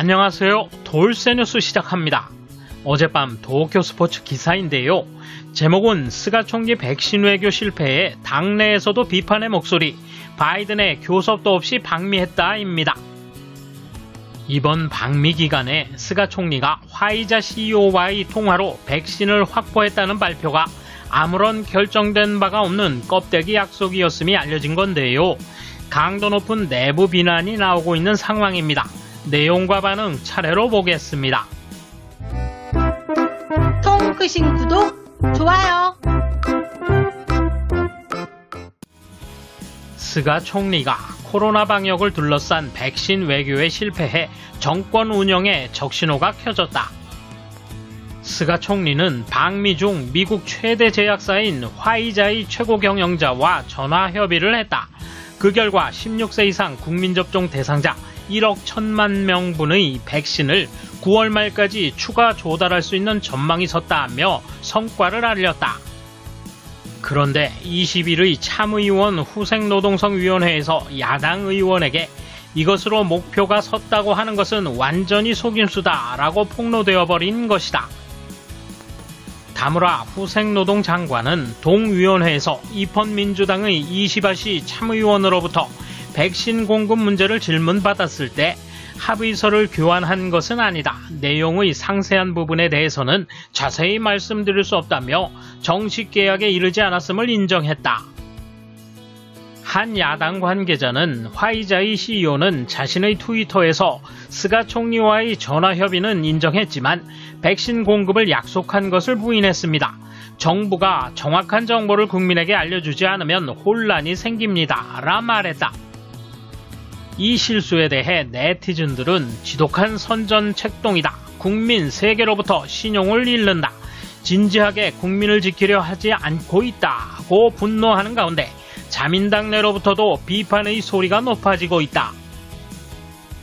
안녕하세요. 돌쇠뉴스 시작합니다. 어젯밤 도쿄 스포츠 기사인데요. 제목은 스가 총리 백신 외교 실패에 당내에서도 비판의 목소리, 바이든의 교섭도 없이 방미했다입니다. 이번 방미 기간에 스가 총리가 화이자 CEO와의 통화로 백신을 확보했다는 발표가 아무런 결정된 바가 없는 껍데기 약속이었음이 알려진 건데요. 강도 높은 내부 비난이 나오고 있는 상황입니다. 내용과 반응 차례로 보겠습니다. 통 크신 구독, 좋아요. 스가 총리가 코로나 방역을 둘러싼 백신 외교에 실패해 정권 운영에 적신호가 켜졌다. 스가 총리는 방미 중 미국 최대 제약사인 화이자의 최고 경영자와 전화 협의를 했다. 그 결과 16세 이상 국민접종 대상자 1억 1천만 명분의 백신을 9월 말까지 추가 조달할 수 있는 전망이 섰다며 성과를 알렸다. 그런데 20일의 참의원 후생노동성위원회에서 야당 의원에게 이것으로 목표가 섰다고 하는 것은 완전히 속임수다라고 폭로되어 버린 것이다. 다무라 후생노동 장관은 동위원회에서 입헌민주당의 이시바시 참의원으로부터 백신 공급 문제를 질문받았을 때 합의서를 교환한 것은 아니다. 내용의 상세한 부분에 대해서는 자세히 말씀드릴 수 없다며 정식 계약에 이르지 않았음을 인정했다. 한 야당 관계자는 화이자의 CEO는 자신의 트위터에서 스가 총리와의 전화 협의는 인정했지만 백신 공급을 약속한 것을 부인했습니다. 정부가 정확한 정보를 국민에게 알려주지 않으면 혼란이 생깁니다. 라 말했다. 이 실수에 대해 네티즌들은 지독한 선전책동이다. 국민 세계로부터 신용을 잃는다. 진지하게 국민을 지키려 하지 않고 있다고 분노하는 가운데 자민당 내로부터도 비판의 소리가 높아지고 있다.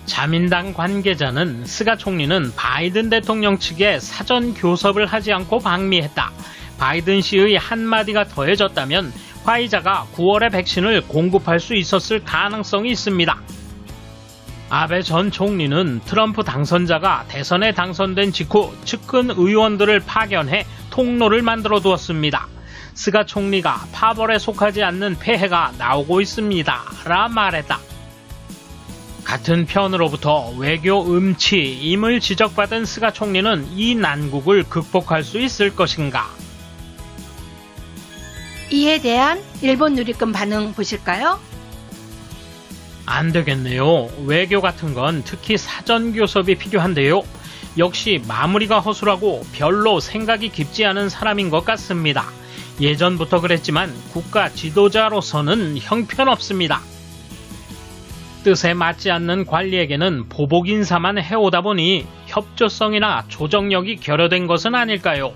자민당 관계자는 스가 총리는 바이든 대통령 측에 사전 교섭을 하지 않고 방미했다. 바이든 씨의 한마디가 더해졌다면 화이자가 9월에 백신을 공급할 수 있었을 가능성이 있습니다. 아베 전 총리는 트럼프 당선자가 대선에 당선된 직후 측근 의원들을 파견해 통로를 만들어 두었습니다. 스가 총리가 파벌에 속하지 않는 폐해가 나오고 있습니다. 라 말했다. 같은 편으로부터 외교 음치임을 지적받은 스가 총리는 이 난국을 극복할 수 있을 것인가? 이에 대한 일본 누리꾼 반응 보실까요? 안 되겠네요. 외교 같은 건 특히 사전 교섭이 필요한데요. 역시 마무리가 허술하고 별로 생각이 깊지 않은 사람인 것 같습니다. 예전부터 그랬지만 국가 지도자로서는 형편없습니다. 뜻에 맞지 않는 관리에게는 보복 인사만 해오다 보니 협조성이나 조정력이 결여된 것은 아닐까요?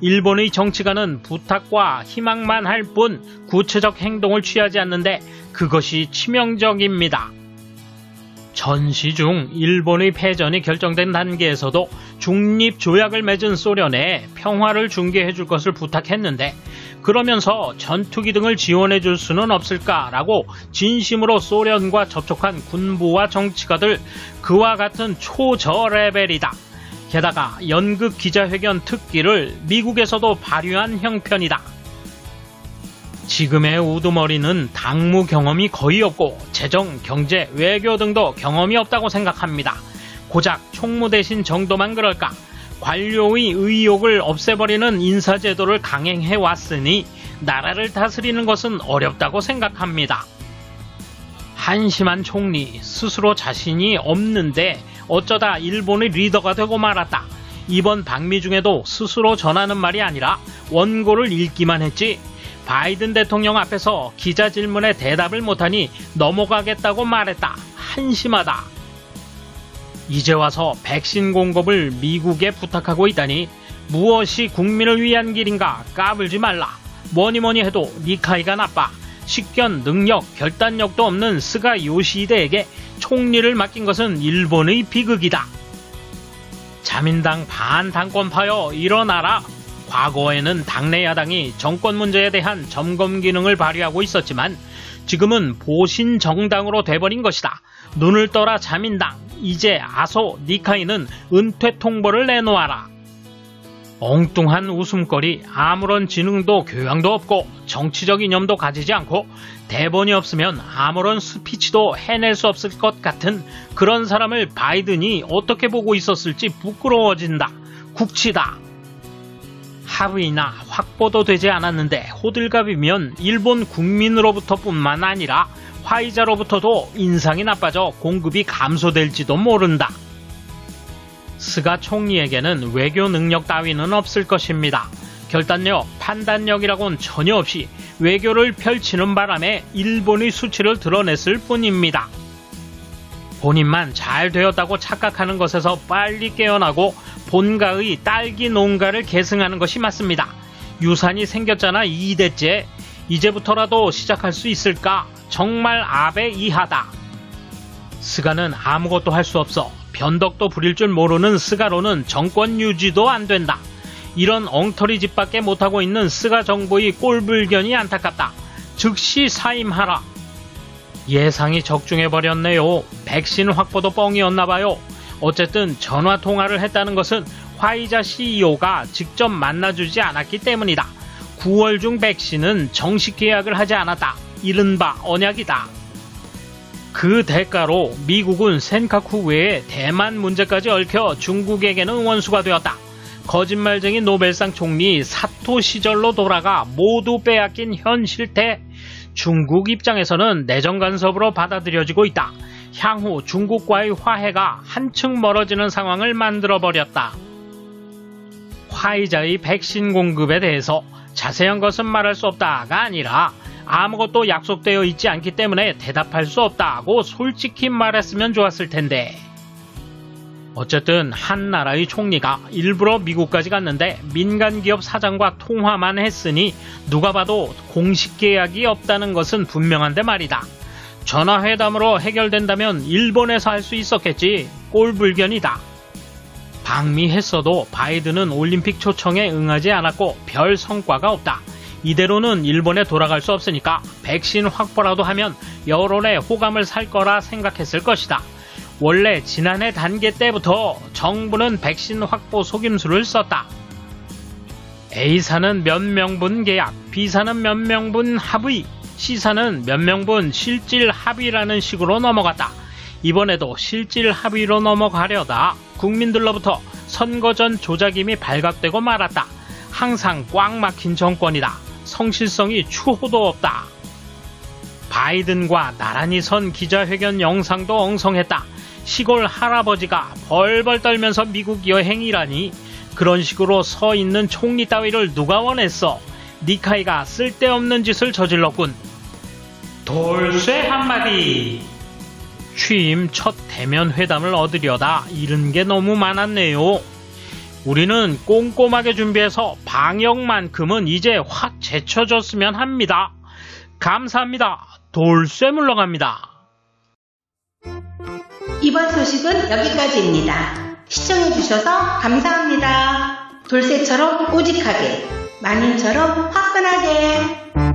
일본의 정치가는 부탁과 희망만 할 뿐 구체적 행동을 취하지 않는데 그것이 치명적입니다. 전시 중 일본의 패전이 결정된 단계에서도 중립조약을 맺은 소련에 평화를 중개해 줄 것을 부탁했는데 그러면서 전투기 등을 지원해 줄 수는 없을까라고 진심으로 소련과 접촉한 군부와 정치가들 그와 같은 초저레벨이다. 게다가 연극 기자회견 특기를 미국에서도 발휘한 형편이다. 지금의 우두머리는 당무 경험이 거의 없고 재정, 경제, 외교 등도 경험이 없다고 생각합니다. 고작 총무 대신 정도만 그럴까? 관료의 의욕을 없애버리는 인사제도를 강행해왔으니 나라를 다스리는 것은 어렵다고 생각합니다. 한심한 총리, 스스로 자신이 없는데 어쩌다 일본의 리더가 되고 말았다. 이번 방미 중에도 스스로 전하는 말이 아니라 원고를 읽기만 했지 바이든 대통령 앞에서 기자 질문에 대답을 못하니 넘어가겠다고 말했다. 한심하다. 이제 와서 백신 공급을 미국에 부탁하고 있다니 무엇이 국민을 위한 길인가 까불지 말라. 뭐니뭐니 해도 니카이가 나빠. 식견, 능력, 결단력도 없는 스가 요시히데에게 총리를 맡긴 것은 일본의 비극이다. 자민당 반당권파여 일어나라. 과거에는 당내 야당이 정권 문제에 대한 점검 기능을 발휘하고 있었지만 지금은 보신 정당으로 돼버린 것이다. 눈을 떠라 자민당. 이제 아소 니카이는 은퇴 통보를 내놓아라. 엉뚱한 웃음거리, 아무런 지능도 교양도 없고 정치적 이념도 가지지 않고 대본이 없으면 아무런 스피치도 해낼 수 없을 것 같은 그런 사람을 바이든이 어떻게 보고 있었을지 부끄러워진다. 국치다. 합의나 확보도 되지 않았는데 호들갑이면 일본 국민으로부터 뿐만 아니라 화이자로부터도 인상이 나빠져 공급이 감소될지도 모른다. 스가 총리에게는 외교 능력 따위는 없을 것입니다. 결단력, 판단력이라고는 전혀 없이 외교를 펼치는 바람에 일본의 수치를 드러냈을 뿐입니다. 본인만 잘 되었다고 착각하는 것에서 빨리 깨어나고 본가의 딸기 농가를 계승하는 것이 맞습니다. 유산이 생겼잖아 2대째. 이제부터라도 시작할 수 있을까? 정말 아베 이하다. 스가는 아무것도 할 수 없어. 변덕도 부릴 줄 모르는 스가로는 정권 유지도 안 된다. 이런 엉터리 짓밖에 못하고 있는 스가 정부의 꼴불견이 안타깝다. 즉시 사임하라. 예상이 적중해버렸네요. 백신 확보도 뻥이었나봐요. 어쨌든 전화통화를 했다는 것은 화이자 CEO가 직접 만나주지 않았기 때문이다. 9월 중 백신은 정식 계약을 하지 않았다. 이른바 언약이다. 그 대가로 미국은 센카쿠 외에 대만 문제까지 얽혀 중국에게는 원수가 되었다. 거짓말쟁이 노벨상 총리 사토 시절로 돌아가 모두 빼앗긴 현 실태. 중국 입장에서는 내정 간섭으로 받아들여지고 있다. 향후 중국과의 화해가 한층 멀어지는 상황을 만들어버렸다. 화이자의 백신 공급에 대해서 자세한 것은 말할 수 없다가 아니라 아무것도 약속되어 있지 않기 때문에 대답할 수 없다고 솔직히 말했으면 좋았을 텐데. 어쨌든 한 나라의 총리가 일부러 미국까지 갔는데 민간기업 사장과 통화만 했으니 누가 봐도 공식 계약이 없다는 것은 분명한데 말이다. 전화회담으로 해결된다면 일본에서 할 수 있었겠지. 꼴불견이다. 방미했어도 바이든은 올림픽 초청에 응하지 않았고 별 성과가 없다. 이대로는 일본에 돌아갈 수 없으니까 백신 확보라도 하면 여론의 호감을 살 거라 생각했을 것이다. 원래 지난해 단계 때부터 정부는 백신 확보 속임수를 썼다. A사는 몇 명분 계약, B사는 몇 명분 합의, C사는 몇 명분 실질 합의라는 식으로 넘어갔다. 이번에도 실질 합의로 넘어가려다 국민들로부터 선거 전 조작임이 발각되고 말았다. 항상 꽉 막힌 정권이다. 성실성이 추호도 없다. 바이든과 나란히 선 기자회견 영상도 엉성했다. 시골 할아버지가 벌벌 떨면서 미국 여행이라니. 그런 식으로 서 있는 총리 따위를 누가 원했어. 니카이가 쓸데없는 짓을 저질렀군. 돌쇠 한마디. 취임 첫 대면 회담을 얻으려다 잃은 게 너무 많았네요. 우리는 꼼꼼하게 준비해서 방역만큼은 이제 확 제쳐줬으면 합니다. 감사합니다. 돌쇠 물러갑니다. 이번 소식은 여기까지입니다. 시청해주셔서 감사합니다. 돌쇠처럼 꼬직하게, 마님처럼 화끈하게.